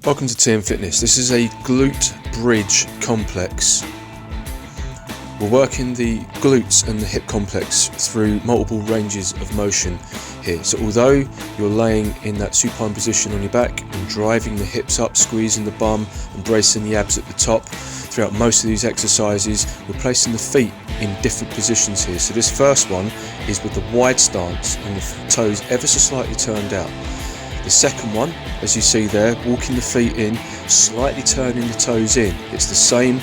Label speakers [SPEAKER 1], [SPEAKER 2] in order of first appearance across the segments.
[SPEAKER 1] Welcome to TM Fitness. This is a glute bridge complex. We're working the glutes and the hip complex through multiple ranges of motion here. So although you're laying in that supine position on your back and driving the hips up, squeezing the bum and bracing the abs at the top, throughout most of these exercises we're placing the feet in different positions here. So this first one is with the wide stance and the toes ever so slightly turned out. The second one, as you see there, walking the feet in, slightly turning the toes in. It's the same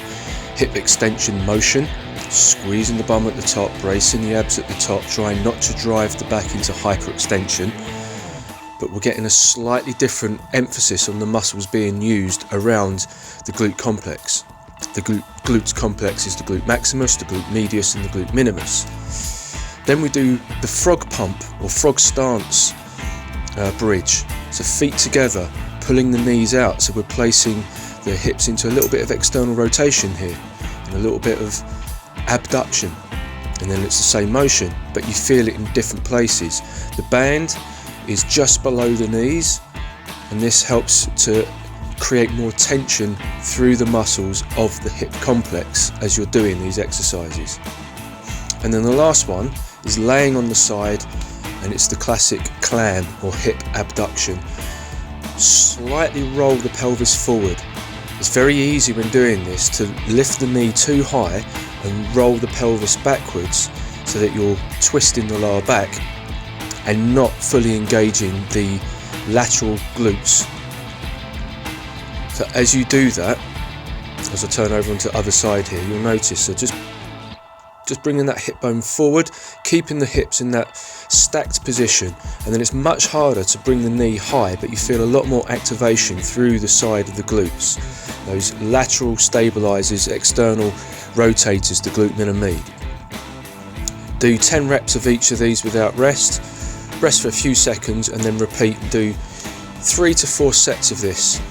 [SPEAKER 1] hip extension motion, squeezing the bum at the top, bracing the abs at the top, trying not to drive the back into hyperextension. But we're getting a slightly different emphasis on the muscles being used around the glute complex. The glutes complex is the glute maximus, the glute medius and the glute minimus. Then we do the frog pump or frog stance bridge. So feet together, pulling the knees out, so we're placing the hips into a little bit of external rotation here and a little bit of abduction, and then it's the same motion but you feel it in different places. The band is just below the knees and this helps to create more tension through the muscles of the hip complex as you're doing these exercises. And then the last one is laying on the side, and it's the classic clam or hip abduction. Slightly roll the pelvis forward. It's very easy when doing this to lift the knee too high and roll the pelvis backwards so that you're twisting the lower back and not fully engaging the lateral glutes. So as you do that, as I turn over onto the other side here, you'll notice, so just bringing that hip bone forward, keeping the hips in that stacked position, and then it's much harder to bring the knee high, but you feel a lot more activation through the side of the glutes. Those lateral stabilizers, external rotators, the glute minimum. Do 10 reps of each of these without rest for a few seconds, and then repeat and do 3 to 4 sets of this.